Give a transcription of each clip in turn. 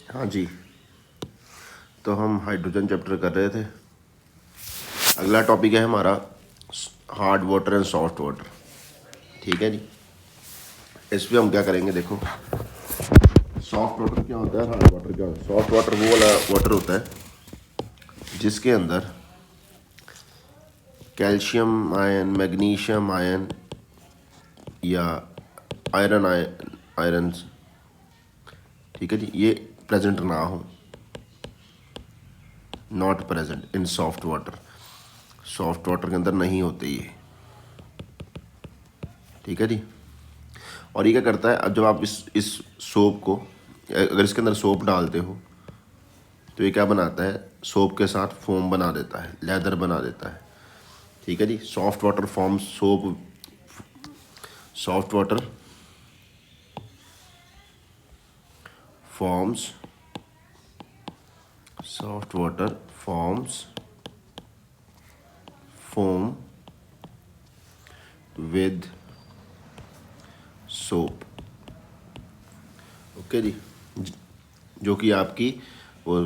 हाँ जी, तो हम हाइड्रोजन चैप्टर कर रहे थे। अगला टॉपिक है हमारा hard water and soft water. ठीक है जी, इसमें हम क्या करेंगे, देखो सॉफ्ट वाटर क्या होता है, हार्ड वाटर क्या होता है। सॉफ्ट वाटर वो वाला वाटर होता है जिसके अंदर कैल्शियम आयन, मैग्नीशियम आयन या आयरन आयरन्स, ठीक है जी, ये प्रेजेंट ना हो, not present in soft water. Soft water के अंदर नहीं होते ये, ठीक है जी। और ये क्या करता है, अब जब आप इस सोप को, अगर इसके अंदर सोप डालते हो तो ये क्या बनाता है, सोप के साथ फोम बना देता है, लेदर बना देता है। ठीक है जी, soft water forms soap, soft water forms, soft water forms foam with soap. Okay जी, जो कि आपकी वो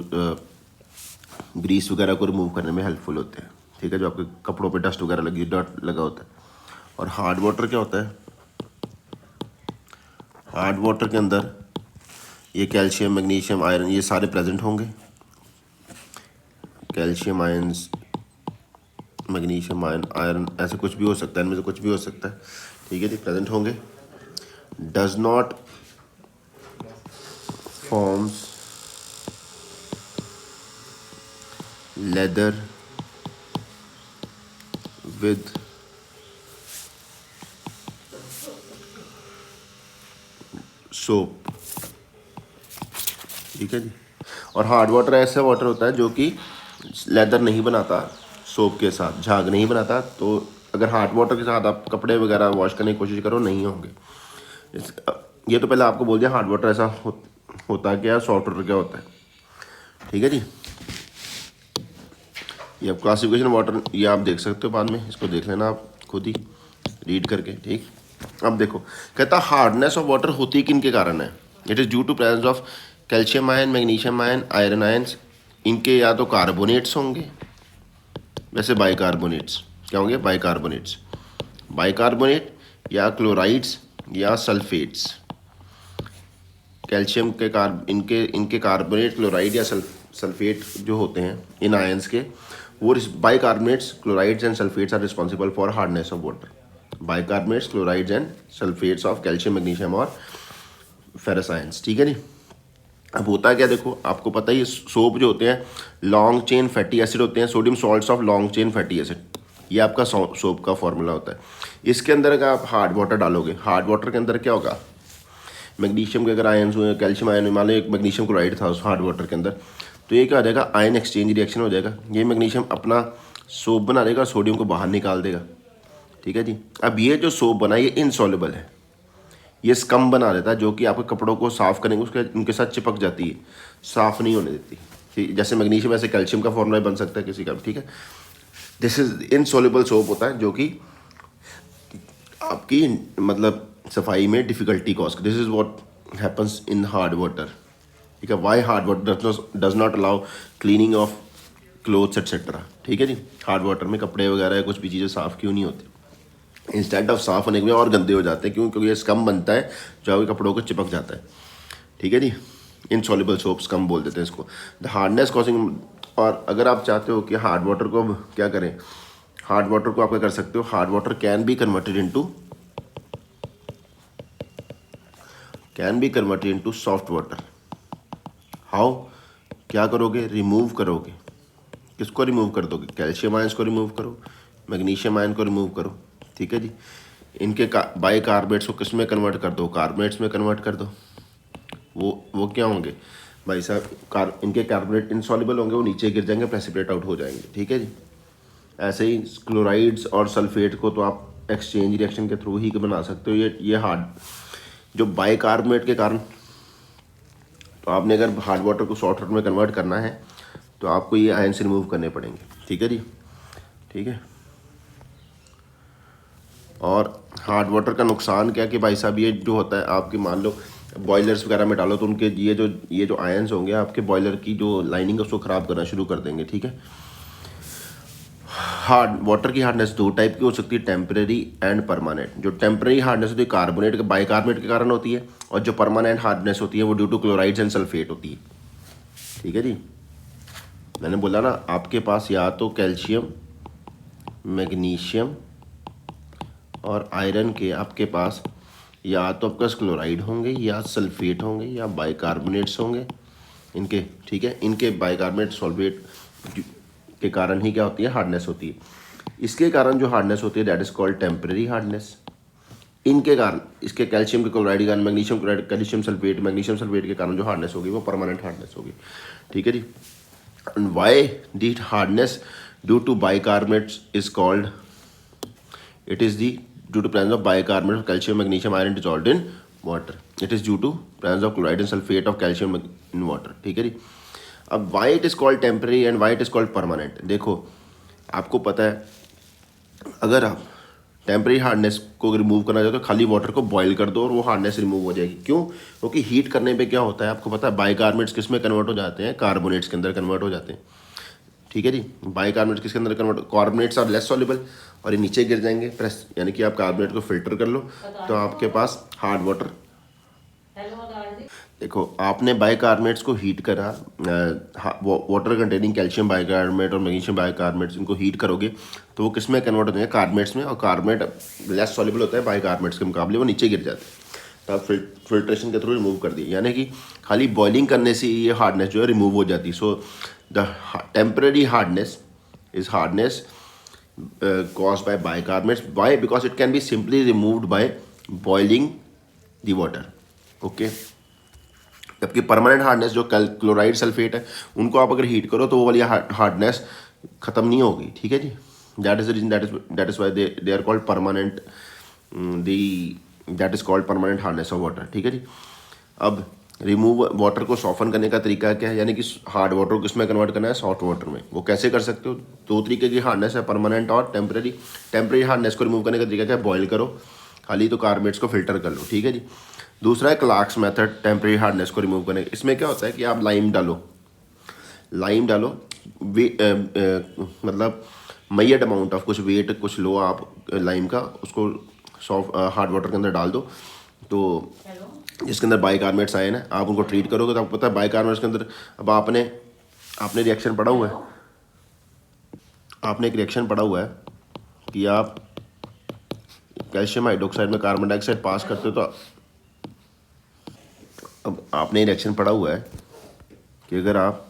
ग्रीस वगैरह को रिमूव करने में हेल्पफुल होते हैं। ठीक है, जो आपके कपड़ों पे डस्ट वगैरह लगी, डॉट लगा होता है। और हार्ड वाटर क्या होता है, हार्ड वाटर के अंदर ये कैल्शियम, मैग्नीशियम, आयरन ये सारे प्रेजेंट होंगे। Calcium ions, magnesium ion, iron, ऐसे कुछ भी हो सकता है, इनमें से कुछ भी हो सकता है। ठीक है जी, प्रेजेंट होंगे। Does not forms lather with soap. ठीक है जी। और हार्ड वाटर ऐसा वाटर होता है जो कि लेदर नहीं बनाता, सोप के साथ झाग नहीं बनाता। तो अगर हार्ड वाटर के साथ आप कपड़े वगैरह वॉश करने की कोशिश करो, नहीं होंगे। ये तो पहले आपको बोल दिया हार्ड वाटर ऐसा होता है क्या, सॉफ्ट वाटर क्या होता है। ठीक है जी, ये आप क्लासिफिकेशन वाटर ये आप देख सकते हो बाद में, इसको देख लेना आप खुद ही रीड करके। ठीक, अब देखो कहता हार्डनेस ऑफ वाटर होती किन के कारण है। It is due to presence of calcium ion, magnesium ion, iron ions. इनके या तो कार्बोनेट्स होंगे, वैसे बाइकार्बोनेट्स क्या होंगे, बाइकार्बोनेट्स, बाइकार्बोनेट या क्लोराइड्स या सल्फेट्स। कैल्शियम के इनके इनके कार्बोनेट, क्लोराइड या सल्फेट जो होते हैं इन आयंस के, वो bicarbonates, chlorides and sulphates are responsible for hardness of water. Bicarbonates, chlorides and sulphates of calcium, magnesium और फेरस आयंस। ठीक है जी। अब होता क्या, देखो आपको पता ही है, सोप जो होते हैं लॉन्ग चेन फैटी एसिड होते हैं, sodium salts of long chain fatty acid, ये आपका सोप का फॉर्मूला होता है। इसके अंदर अगर आप हार्ड वाटर डालोगे, हार्ड वाटर के अंदर क्या होगा, मैग्नीशियम के अगर आयन्स हुए, कैल्शियम आयन, मान लो एक मैग्नीशियम क्लोराइड था उस हार्ड वाटर के अंदर, तो ये क्या हो जाएगा, आयन एक्सचेंज रिएक्शन हो जाएगा। ये मैग्नीशियम अपना सोप बना देगा, सोडियम को बाहर निकाल देगा। ठीक है जी। अब ये जो सोप बना ये इनसॉल्युबल है, ये स्कम बना देता है, जो कि आपके कपड़ों को साफ करेंगे उसके उनके साथ चिपक जाती है, साफ नहीं होने देती। ठीक, जैसे मैग्नीशियम ऐसे कैल्शियम का फॉर्मूला बन सकता है किसी का भी। ठीक है, दिस इज इनसॉल्युबल सोप होता है, जो कि आपकी मतलब सफाई में difficulty cause, this is what happens in hard water. ठीक है, why hard water does not allow cleaning of clothes etcetera. ठीक है जी, हार्ड वाटर में कपड़े वगैरह कुछ भी चीज़ें साफ़ क्यों नहीं होती, इंस्टेंट ऑफ साफ होने के लिए और गंदे हो जाते हैं। क्यों, क्योंकि ये स्कम बनता है जो आपके कपड़ों को चिपक जाता है। ठीक है जी, इनसॉल्युबल सोप स्कम बोल देते हैं इसको। द हार्डनेस कॉजिंग, और अगर आप चाहते हो कि हार्ड वाटर को अब क्या करें, हार्ड वाटर को आप क्या कर सकते हो, hard water can be converted into soft water. How, क्या करोगे, रिमूव करोगे। किसको रिमूव कर दोगे, कैल्शियम आयंस को रिमूव करो, मैग्नीशियम आयन को रिमूव करो। ठीक है जी, इनके बाइकार्बोनेट्स को किस में कन्वर्ट कर दो, कार्बोनेट्स में कन्वर्ट कर दो। वो क्या होंगे भाई साहब, इनके कार्बोनेट इनसॉल्युबल होंगे, वो नीचे गिर जाएंगे, प्रेसिपिटेट आउट हो जाएंगे। ठीक है जी। ऐसे ही क्लोराइड्स और सल्फेट को तो आप एक्सचेंज रिएक्शन के थ्रू ही बना सकते हो। ये हार्ड जो बाइकार्बोनेट के कारण, तो आपने अगर हार्ड वाटर को सॉफ्ट वाटर में कन्वर्ट करना है तो आपको ये आयन से रिमूव करने पड़ेंगे। ठीक है जी, ठीक है। और हार्ड वाटर का नुकसान क्या कि भाई साहब, ये जो होता है आपकी, मान लो बॉयलर्स वगैरह में डालो तो उनके ये जो आयंस होंगे आपके बॉयलर की जो लाइनिंग है उसको ख़राब करना शुरू कर देंगे, ठीक है। हार्ड वाटर की हार्डनेस दो टाइप की हो सकती है, टेम्परेरी एंड परमानेंट। जो टेम्परेरी हार्डनेस होती है कार्बोनेट के बाइकार्बोनेट के कारण होती है, और जो परमानेंट हार्डनेस होती है वो due to chlorides and sulphate होती है, ठीक है जी। मैंने बोला ना आपके पास या तो कैल्शियम, मैग्नीशियम और आयरन के आपके पास या तो आपके पास क्लोराइड होंगे या सल्फेट होंगे या बाइकार्बोनेट्स होंगे इनके, ठीक है। इनके बाइकार्बोनेट सॉल्फेट के कारण ही क्या होती है, हार्डनेस होती है। इसके कारण जो हार्डनेस होती है that is called temporary hardness. इनके कारण, इसके कैल्शियम के क्लोराइड के कारण, magnesium chloride, calcium sulphate, magnesium sulphate के कारण जो हार्डनेस होगी वो परमानेंट हार्डनेस होगी, ठीक है जी। And why the hardness due to bicarbonates is called, it is the due to presence of bicarbonate of calcium, magnesium, iron dissolved in water. It is due to presence of chloride and sulfate of calcium in water, ठीक है जी। अब why it is called temporary and why it is called permanent, देखो आपको पता है अगर आप temporary hardness को रिमूव करना चाहते हो तो खाली वाटर को बॉईल कर दो और वो हार्डनेस रिमूव हो जाएगी। क्यों? क्योंकि हीट करने पे क्या होता है आपको पता है, बाइकार्बोनेट्स किस में कन्वर्ट हो जाते हैं, कार्बोनेट्स के अंदर कन्वर्ट हो जाते हैं, ठीक है जी। बाइकार्बोनेट्स किसके अंदर convert, carbonates are less soluble और ये नीचे गिर जाएंगे प्रेस, यानी कि आप कार्बोनेट को फिल्टर कर लो तो आपके पास हार्ड वाटर। देखो आपने बाइकार्बोनेट्स को हीट करा, वाटर कंटेनिंग कैल्शियम बाइकार्बोनेट और मैग्नीशियम बाइकार्बोनेट्स, इनको हीट करोगे तो वो किस में कन्वर्ट हो जाएंगे, कार्बोनेट्स में, और कार्बोनेट लेस सॉल्युबल होता है बाइकार्बोनेट्स के मुकाबले, वो नीचे गिर जाते हैं। तो आप फिल्ट्रेशन के थ्रू रिमूव कर दिए, यानी कि खाली बॉइलिंग करने से ये हार्डनेस जो है रिमूव हो जाती है। So the temporary hardness is hardness caused by bicarbonates. Why? Because it can be simply removed by boiling the water. Okay. जबकि परमानेंट हार्डनेस जो क्लोराइड सल्फेट है उनको आप अगर हीट करो तो वो वाली हार्डनेस खत्म नहीं होगी, ठीक है जी। That is the reason, that is why they are called permanent, that is called permanent hardness of water, ठीक है जी। अब रिमूव वाटर को सॉफन करने का तरीका क्या है, यानी कि हार्ड वाटर को किसमें कन्वर्ट करना है, सॉफ्ट वाटर में। वो कैसे कर सकते हो, दो तरीके की हार्डनेस है, परमानेंट और टेम्परेरी। टेम्परेरी हार्डनेस को रिमूव करने का तरीका क्या है, बॉईल करो खाली तो कार्बोनेट्स को फिल्टर कर लो, ठीक है जी। दूसरा है क्लार्क्स मेथड टेम्परेरी हार्डनेस को रिमूव करने का। इसमें क्या होता है कि आप लाइम डालो मतलब मैयड अमाउंट ऑफ कुछ वेट कुछ लो आप लाइम का, उसको सॉफ्ट हार्ड वाटर के अंदर डाल दो, तो जिसके अंदर बाइकार्बोनेट्स आए ना, आप उनको ट्रीट करोगे तो आपको पता है बाइकार्बोनेट्स के अंदर, अब आपने रिएक्शन पढ़ा हुआ है, आपने एक रिएक्शन पढ़ा हुआ है कि आप कैल्शियम हाइड्रोक्साइड में कार्बन डाइऑक्साइड पास करते हो, तो अब आपने रिएक्शन पढ़ा हुआ है कि अगर आप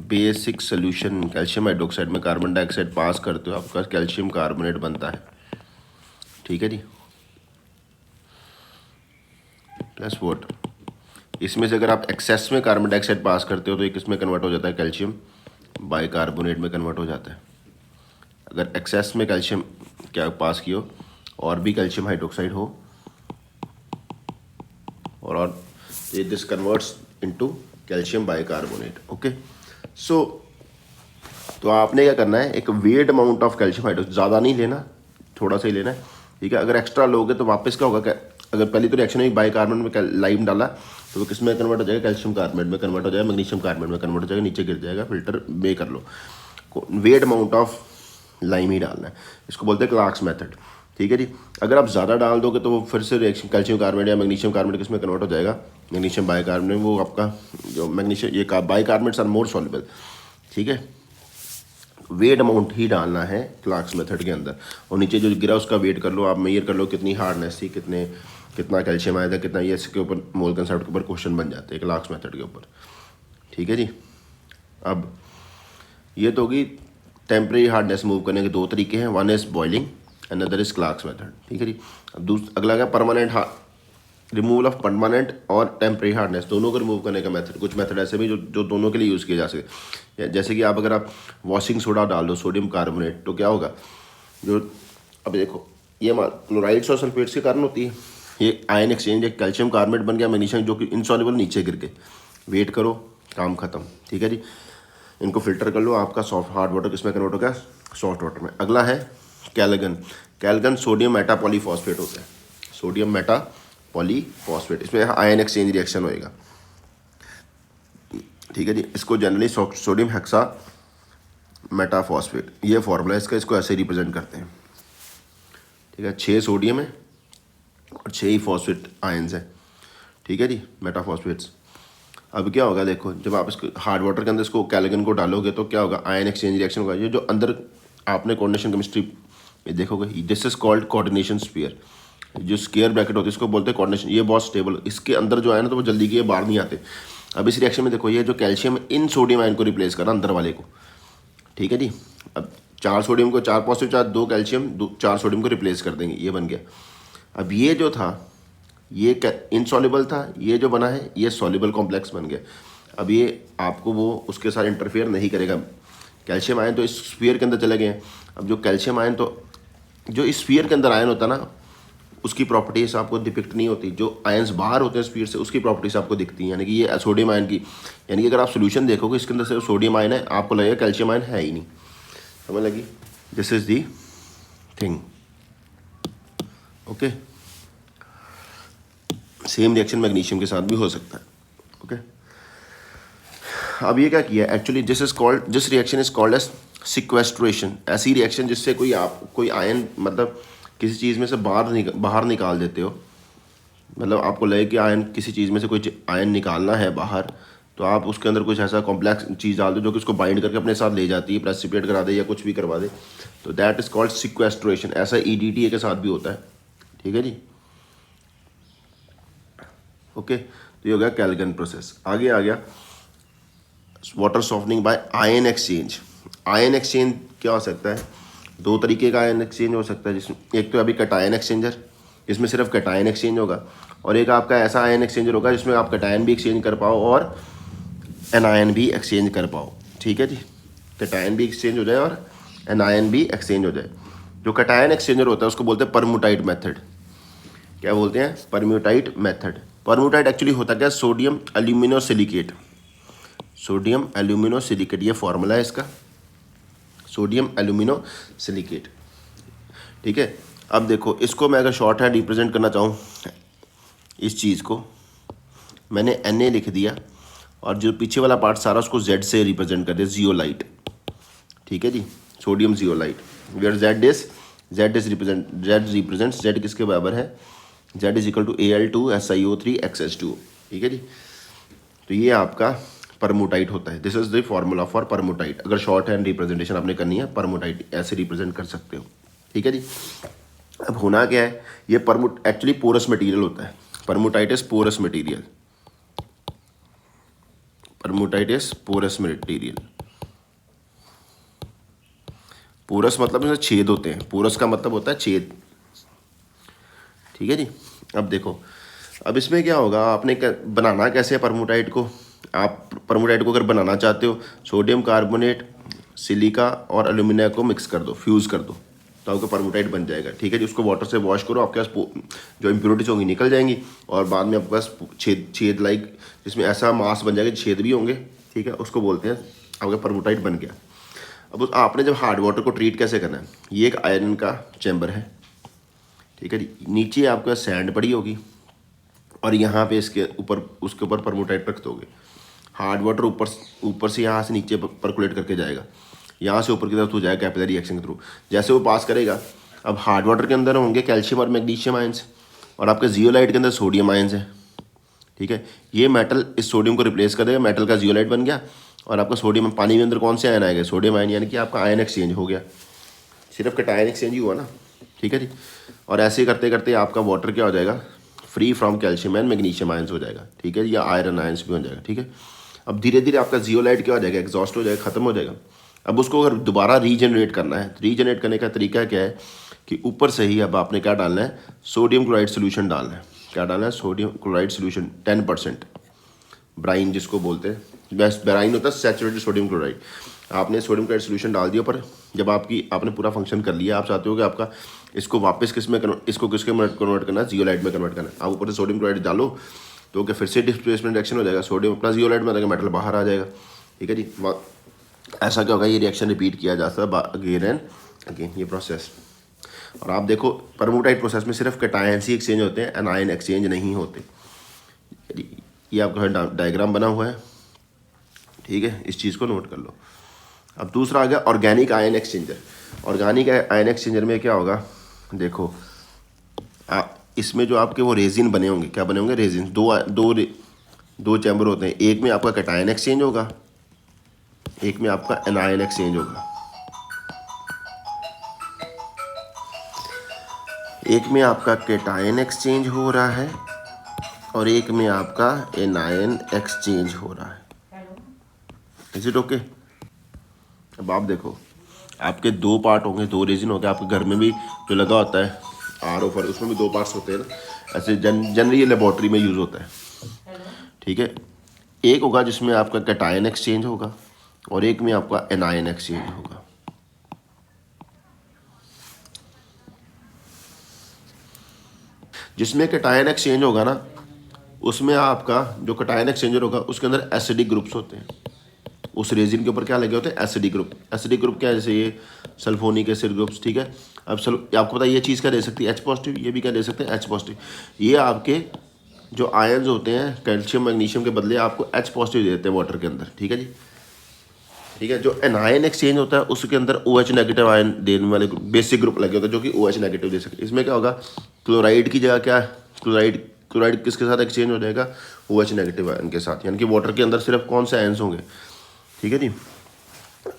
बेसिक सोल्यूशन कैल्शियम हाइड्रोक्साइड में कार्बन डाइऑक्साइड पास करते हो आपका कैल्शियम कार्बोनेट बनता है, ठीक है जी, प्लस वाटर। इसमें से अगर आप एक्सेस में कार्बन डाइऑक्साइड पास करते हो तो ये किस में कन्वर्ट हो जाता है, कैल्शियम बाइकार्बोनेट में कन्वर्ट हो जाता है। अगर एक्सेस में कैल्शियम क्या पास किया और भी कैल्शियम हाइड्रोक्साइड हो और this converts into calcium bicarbonate, okay. So तो आपने क्या करना है, एक weighed amount of calcium hydroxide, ज़्यादा नहीं लेना, थोड़ा सा ही लेना है, ठीक है। अगर एक्स्ट्रा लोगे तो वापस क्या होगा, अगर पहली तो रिएक्शन में बाइकार्बोनेट में लाइम डाला तो वो किस में कन्वर्ट हो जाएगा, कैल्शियम कार्बोनेट में कन्वर्ट हो जाएगा, मैग्नीशियम कार्बोनेट में कन्वर्ट हो जाएगा, नीचे गिर जाएगा, फिल्टर बे कर लो। वेट अमाउंट ऑफ लाइम ही डालना है, इसको बोलते हैं क्लार्क्स मेथड, ठीक है जी। अगर आप ज़्यादा डाल दोगे तो वो फिर से रिएक्शन कैल्शियम कार्बोनेट या मैग्नीशियम कार्बोनेट किस में कन्वर्ट हो जाएगा, मैग्नीशियम बाइकार्बोनेट, वो आपका जो मैग्नीशियम ये बाइकार्बोनेट्स आर मोर सॉल्युबल, ठीक है। वेट अमाउंट ही डालना है क्लार्क्स मेथड के अंदर, और नीचे जो गिरा उसका वेट कर लो, आप मेजर कर लो कितनी हार्डनेस थी, कितना कैल्शियम आया था, कितना, ये इसके ऊपर मोल कंसेप्ट के ऊपर क्वेश्चन बन जाते हैं क्लार्क्स मेथड के ऊपर, ठीक है जी। अब ये तो होगी टेम्परेरी हार्डनेस मूव करने के दो तरीके हैं, one is boiling and other is Clark's method, ठीक है जी। अब अगला क्या, परमानेंट रिमूवल ऑफ परमानेंट और टेम्परेरी हार्डनेस दोनों को रिमूव करने का मेथड। कुछ मेथड ऐसे भी जो दोनों के लिए यूज़ किए जा सके, जैसे कि आप अगर आप वॉशिंग सोडा डाल दो, सोडियम कार्बोनेट, तो क्या होगा, जो अब देखो ये क्लोराइड्स और सल्फेट्स के कारण होती है, ये आयन एक्सचेंज, एक कैल्शियम कार्बोनेट बन गया मैग्नीशियम जो कि इनसॉल्युबल, नीचे गिर के, वेट करो काम खत्म, ठीक है जी। इनको फिल्टर कर लो, आपका सॉफ्ट हार्ड वाटर किसमें कन्वर्ट हो गया, सॉफ्ट वाटर में। अगला है कैलगन सोडियम मेटापॉलीफॉस्फेट होता है, सोडियम मेटा पॉलीफॉस्फेट, इसमें आयन एक्सचेंज रिएक्शन होएगा, ठीक है जी। इसको जनरली सोडियम हेक्सा मेटाफॉस्फेट, ये फॉर्मूला इसका, इसको ऐसे रिप्रेजेंट करते हैं, ठीक है। 6 सोडियम है और 6 ही फॉस्फेट आयंस है, ठीक है जी, मेटाफॉस्फेट्स। अब क्या होगा देखो, जब आप इसको हार्ड वाटर के अंदर इसको कैलगन को डालोगे तो क्या होगा, आयन एक्सचेंज रिएक्शन होगा। ये जो अंदर आपने कोऑर्डिनेशन केमिस्ट्री में देखोगे, this is called coordination sphere, जो स्क्वायर ब्रैकेट होती है इसको बोलते हैं कोऑर्डिनेशन। ये बहुत स्टेबल, इसके अंदर जो आयन है तो वो जल्दी के बाहर नहीं आते। अब इस रिएक्शन में देखो, ये जो कैल्शियम इन सोडियम आयन को रिप्लेस करा अंदर वाले को, ठीक है जी। अब 4 सोडियम को 4 पॉजिटिव चार्ज, 2 कैल्शियम 4 सोडियम को रिप्लेस कर देंगे, ये बन गया। अब ये जो था ये इनसॉल्युबल था, ये जो बना है ये सॉल्युबल कॉम्प्लेक्स बन गया। अब ये आपको वो उसके साथ इंटरफेयर नहीं करेगा। कैल्शियम आयन तो इस स्फीयर के अंदर चले गए हैं। अब जो कैल्शियम आयन, तो जो इस स्फीयर के अंदर आयन होता है ना, उसकी प्रॉपर्टीज आपको डिपिक्ट नहीं होती। जो आयंस बाहर होते हैं स्फीयर से, उसकी प्रॉपर्टीज आपको दिखती हैं। यानी कि ये सोडियम आयन की, यानी कि अगर आप सोल्यूशन देखोगे इसके अंदर सिर्फ सोडियम आयन है, आपको लगेगा कैल्शियम आयन है ही नहीं। समझ लगी? This is the thing, okay. Same reaction magnesium के साथ भी हो सकता है, ओके। अब ये क्या किया actually, this reaction is called as sequestration. ऐसी रिएक्शन जिससे कोई आयन मतलब किसी चीज़ में से बाहर निकाल देते हो, मतलब आपको लगे कि आयन किसी चीज़ में से कोई आयन निकालना है बाहर, तो आप उसके अंदर कुछ ऐसा कॉम्प्लेक्स चीज़ डाल दो जो कि उसको बाइंड करके अपने साथ ले जाती है, प्रेसिपिटेट करा दे या कुछ भी करवा दे, तो दैट इज कॉल्ड सिक्वेस्ट्रेशन। ऐसा EDTA के साथ भी होता है, ठीक है जी, ओके। तो ये हो गया कैल्गन प्रोसेस। आगे आ गया water softening by ion exchange. Ion exchange क्या हो सकता है, 2 तरीके का आयन एक्सचेंज हो सकता है, जिसमें एक तो अभी कटायन एक्सचेंजर, जिसमें सिर्फ कटायन एक्सचेंज होगा, और एक आपका ऐसा आयन एक्सचेंजर होगा जिसमें आप कटायन भी एक्सचेंज कर पाओ और एनायन भी एक्सचेंज कर पाओ, ठीक है जी। कटायन भी एक्सचेंज हो जाए और एनायन भी एक्सचेंज हो जाए। जो कटायन एक्सचेंजर होता है उसको बोलते हैं परम्यूटाइट मेथड। क्या बोलते हैं? परम्यूटाइट मेथड। परम्यूटाइट एक्चुअली होता क्या, sodium alumino silicate, sodium alumino silicate, ये फॉर्मूला है इसका, सोडियम एल्यूमिनो सिलिकेट, ठीक है। अब देखो, इसको मैं अगर शॉर्ट हैंड रिप्रेजेंट करना चाहूँ, इस चीज़ को मैंने Na लिख दिया और जो पीछे वाला पार्ट सारा उसको Z से रिप्रेजेंट कर दिया, जियोलाइट, ठीक है जी, sodium zeolite. Where Z represents, Z किसके बराबर है, Z is equal to Al2SiO3 XH2, ठीक है जी। तो ये आपका परम्यूटाइट होता है। This is the formula for permutit. अगर शॉर्ट हैंड रिप्रेजेंटेशन आपने करनी है, परम्यूटाइट ऐसे रिप्रेजेंट कर सकते हो, ठीक है जी। अब होना क्या है, ये एक्चुअली पोरस मटेरियल होता है। Permutit is porous material, permutit is porous material. Porous मतलब इसमें छेद होते हैं, पोरस का मतलब होता है छेद, ठीक है जी। अब देखो, अब इसमें क्या होगा, आपने बनाना कैसे है परम्यूटाइट को। आप परम्यूटाइट को अगर बनाना चाहते हो, सोडियम कार्बोनेट, सिलिका और एल्यूमिनियम को मिक्स कर दो, फ्यूज़ कर दो, तो आपका परम्यूटाइट बन जाएगा, ठीक है जी। उसको वाटर से वॉश करो, आपके पास जो इम्प्योरिटीज होंगी निकल जाएंगी, और बाद में आपके पास छेद लाइक जिसमें ऐसा मास बन जाएगा, छेद भी होंगे, ठीक है, उसको बोलते हैं आपका परम्यूटाइट बन गया। अब आपने जब हार्ड वाटर को ट्रीट कैसे करना है, ये एक आयरन का चैम्बर है, ठीक है जी। नीचे आपके सैंड पड़ी होगी और यहाँ पे इसके ऊपर, उसके ऊपर परम्यूटाइट रख दोगे। हार्ड वाटर ऊपर से यहाँ से नीचे परकुलेट करके जाएगा, यहाँ से ऊपर की तरफ हो जाएगा कैपिलरी रिएक्शन के थ्रू। जैसे वो पास करेगा, अब हार्ड वाटर के अंदर होंगे कैल्शियम और मैग्नीशियम आयंस, और आपके जियोलाइट के अंदर सोडियम आयंस है, ठीक है। ये मेटल इस सोडियम को रिप्लेस कर देगा, मेटल का जियोलाइट बन गया, और आपका सोडियम, पानी के अंदर कौन से आयन आएगा, सोडियम आयन, यानी कि आपका आयन एक्सचेंज हो गया, सिर्फ कटायन एक्सचेंज ही हुआ ना, ठीक है जी। और ऐसे करते करते आपका वाटर क्या हो जाएगा, free from calcium and magnesium ions हो जाएगा, ठीक है, या आयरन आयंस भी हो जाएगा, ठीक है। अब धीरे धीरे आपका जियोलाइट क्या हो जाएगा, एग्जॉस्ट हो जाएगा, खत्म हो जाएगा। अब उसको अगर दोबारा रीजनरेट करना है, रीजनरेट करने का तरीका क्या है कि ऊपर से ही अब आपने क्या डालना है, सोडियम क्लोराइड सोल्यूशन डालना है। क्या डालना है, सोडियम क्लोराइड सोल्यूशन 10%, ब्राइन जिसको बोलते हैं, बेस्ट ब्राइन होता है सैचुरेटेड सोडियम क्लोराइड। आपने सोडियम क्लोराइड सोल्यूशन डाल दिया, पर जब आपने पूरा फंक्शन कर लिया, आप चाहते हो कि आपका इसको वापस किसके में कन्वर्ट करना है, जियोलाइट में कन्वर्ट करना है। आप ऊपर से सोडियम क्लोराइड डालो तो क्या फिर से डिस्प्लेसमेंट रिएक्शन हो जाएगा, सोडियम अपना जियोलाइट में आएगा, मेटल बाहर आ जाएगा, ठीक है जी। ऐसा क्या होगा, ये रिएक्शन रिपीट किया जा सकता है अगेन एंड अगेन, ये प्रोसेस। और आप देखो परमुटाइट प्रोसेस में सिर्फ कैटायंस ही एक्सचेंज होते हैं, एनायन एक्सचेंज नहीं होते। ये आपका डायग्राम बना हुआ है, ठीक है, इस चीज़ को नोट कर लो। अब दूसरा आ गया organic ion exchanger. Organic ion exchanger में क्या होगा, देखो इसमें जो आपके वो रेजिन बने होंगे, क्या बने होंगे, रेजिन। दो चैम्बर होते हैं, एक में आपका कैटायन एक्सचेंज होगा, एक में आपका एनायन एक्सचेंज होगा। एक में आपका कैटायन एक्सचेंज हो रहा है और एक में आपका एनायन एक्सचेंज हो रहा है। Is it okay? अब आप देखो आपके दो पार्ट होंगे, दो रेजिन होंगे। आपके घर में भी जो लगा होता है आर ओवर, उसमें भी दो पार्ट्स होते हैं ना, ऐसे जनरली ये लेबोरेटरी में यूज़ होता है, ठीक है। एक होगा जिसमें आपका कैटायन एक्सचेंज होगा और एक में आपका एनायन एक्सचेंज होगा। जिसमें कैटायन एक्सचेंज होगा ना, उसमें आपका जो कैटायन एक्सचेंजर होगा उसके अंदर एसिडिक ग्रुप्स होते हैं। उस रेजिन के ऊपर क्या लगे होते हैं, एसिडिक ग्रुप। एसिडिक ग्रुप क्या है, जैसे ये सल्फोनिक एसिड ग्रुप्स, ठीक है। अब आपको पता है ये चीज़ क्या दे सकती है, एच पॉजिटिव, ये भी क्या दे सकते हैं, एच पॉजिटिव। ये आपके जो आयन्स होते हैं कैल्शियम मैग्नीशियम के बदले आपको एच पॉजिटिव देते हैं वाटर के अंदर, ठीक है जी, ठीक है। जो एनायन एक्सचेंज होता है उसके अंदर OH नेगेटिव आयन देने वाले बेसिक ग्रुप लगे होते हैं जो कि OH नेगेटिव दे सकते हैं। इसमें क्या होगा, क्लोराइड की जगह क्या, क्लोराइड किसके साथ एक्सचेंज हो जाएगा, OH नेगेटिव आयन के साथ। यानी कि वाटर के अंदर सिर्फ कौन से आयन्स होंगे, ठीक है जी।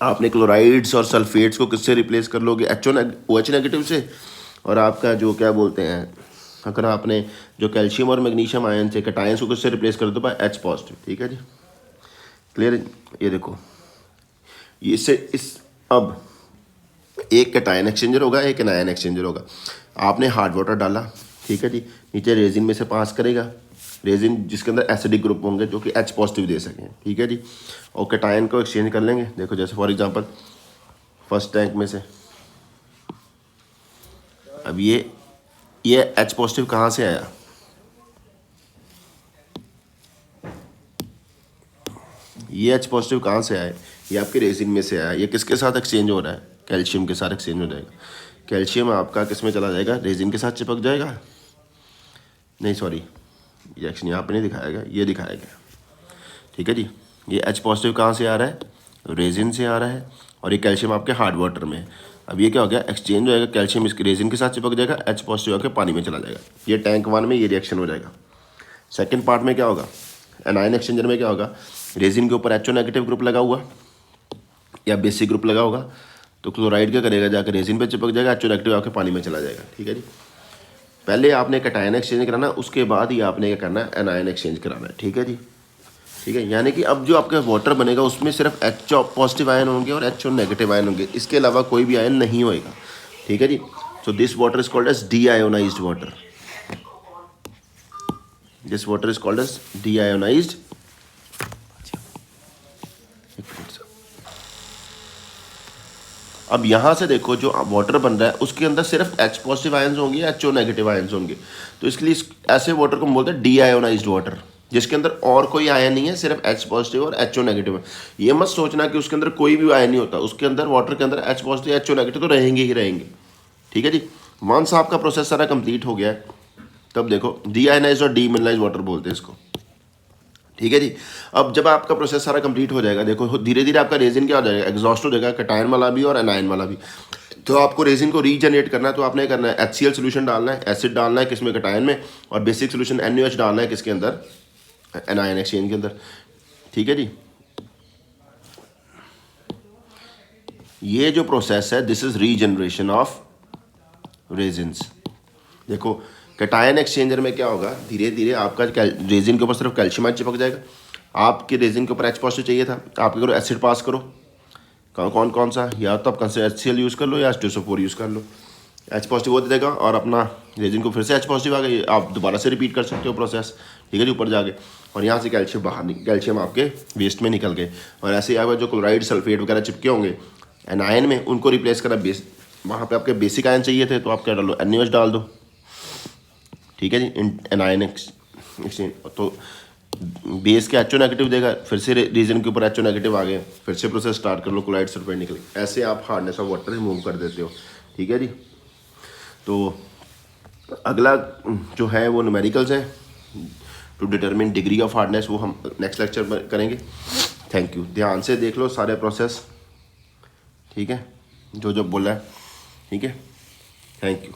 आपने क्लोराइड्स और सल्फेट्स को किससे रिप्लेस कर लोगे, OH नेगेटिव से। और आपका जो क्या बोलते हैं, अगर आपने जो कैल्शियम और मैग्नीशियम आयन से कैटायंस को किससे रिप्लेस कर दो, बाय H पॉजिटिव, ठीक है जी, क्लियर। ये देखो इससे अब एक कैटायन एक्सचेंजर होगा, एक एनायन एक्सचेंजर होगा। आपने हार्ड वाटर डाला, ठीक है जी, नीचे रेजिन में से पास करेगा, रेजिन जिसके अंदर एसिडिक ग्रुप होंगे जो कि H पॉजिटिव दे सकें, ठीक है जी। और कैटायन को एक्सचेंज कर लेंगे। देखो जैसे फॉर एग्जांपल फर्स्ट टैंक में से अब ये H पॉजिटिव कहाँ से आया, ये H पॉजिटिव कहाँ से आया, ये आपके रेजिन में से आया। ये किसके साथ एक्सचेंज हो रहा है, कैल्शियम के साथ एक्सचेंज हो जाएगा। कैल्शियम आपका किस में चला जाएगा, रेजिन के साथ चिपक जाएगा। नहीं सॉरी, ये एक्शन यहाँ पे नहीं दिखाया गया, ये दिखाया गया, ठीक है जी। ये H पॉजिटिव कहाँ से आ रहा है, रेजिन से आ रहा है, और ये कैल्शियम आपके हार्ड वाटर में है। अब ये क्या हो गया, एक्सचेंज हो जाएगा, कैल्शियम इसके रेजिन के साथ चिपक जाएगा, H पॉजिटिव आके पानी में चला जाएगा। ये टैंक 1 में ये रिएक्शन हो जाएगा। सेकेंड पार्ट में क्या होगा, एनायन एक्सचेंजर में क्या होगा, रेजिन के ऊपर HO नेगेटिव ग्रुप लगा हुआ या बेसिक ग्रुप लगा होगा, तो क्लोराइड क्या करेगा, जाकर रेजिन पे चिपक जाएगा, HO नेगेटिव आके पानी में चला जाएगा, ठीक है जी। पहले आपने कैटायन एक्सचेंज कराना, उसके बाद ही आपने क्या करना है, एनायन एक्सचेंज कराना है, ठीक है जी, ठीक है। यानी कि अब जो आपका वाटर बनेगा उसमें सिर्फ H पॉजिटिव आयन होंगे और HO नेगेटिव आयन होंगे, इसके अलावा कोई भी आयन नहीं होएगा, ठीक है जी। So this water is called as deionized water, this water is called as deionized. अब यहाँ से देखो जो वाटर बन रहा है उसके अंदर सिर्फ H पॉजिटिव आयन्स होंगे या HO नेगेटिव आयन्स होंगे, तो इसके लिए ऐसे वाटर को हम बोलते हैं डीआयोनाइज्ड वाटर, जिसके अंदर और कोई आयन नहीं है, सिर्फ H पॉजिटिव और HO नेगेटिव है। ये मत सोचना कि उसके अंदर कोई भी आयन नहीं होता, उसके अंदर वाटर के अंदर H पॉजिटिव HO नेगेटिव तो रहेंगे ही रहेंगे, ठीक है जी। वंस आपका प्रोसेस सारा कंप्लीट हो गया है तब देखो डीआयोनाइज्ड और डीमिनरलाइज्ड वाटर बोलते हैं इसको, ठीक है जी। अब जब आपका प्रोसेस सारा कंप्लीट हो जाएगा, देखो धीरे धीरे आपका रेजिन क्या हो जाएगा, एग्जॉस्ट हो जाएगा, कैटायन वाला भी और एनायन वाला भी। तो आपको रेजिन को रीजनरेट करना है, तो आपने करना है HCl सोल्यूशन डालना है, एसिड डालना है किसमें, कैटायन में, और बेसिक सोल्यूशन NaOH डालना है किसके अंदर, एनायन एक्सचेंज के अंदर, ठीक है जी। ये जो प्रोसेस है this is regeneration of resins. देखो कैटायन एक्सचेंजर में क्या होगा, धीरे धीरे आपका रेजिन के ऊपर सिर्फ कैल्शियम आयन चिपक जाएगा। आपके रेजिन के ऊपर H पॉजिटिव चाहिए था, आप करो एसिड पास करो, कौन सा, या तो आप HCl यूज़ कर लो या H2SO4 यूज़ कर लो, H पॉजिटिव वो दे देगा और अपना रेजिन को फिर से H पॉजिटिव आ गई, आप दोबारा से रिपीट कर सकते हो प्रोसेस, ठीक है जी, ऊपर जाके। और यहाँ से कैल्शियम आपके वेस्ट में निकल गए, और ऐसे ही आपका जो क्लोराइड सल्फेट वगैरह चिपके होंगे एनायन में, उनको रिप्लेस करा वहाँ पे आपके बेसिक आयन चाहिए थे, तो आप क्या डालो, NaOH डाल दो, ठीक है जी। एनायन एक्सचेंज तो बेस के HO नेगेटिव देगा, फिर से रीजन के ऊपर HO नेगेटिव आ गए, फिर से प्रोसेस स्टार्ट कर लो, क्लोराइड सल्फेट निकले, ऐसे आप हार्डनेस ऑफ वाटर रिमूव कर देते हो, ठीक है जी। तो अगला जो है वो न्यूमेरिकल्स है to determine degree of hardness, वो हम नेक्स्ट लेक्चर में करेंगे। Thank you. ध्यान से देख लो सारे प्रोसेस, ठीक है, जो जो बोला है, ठीक है। Thank you.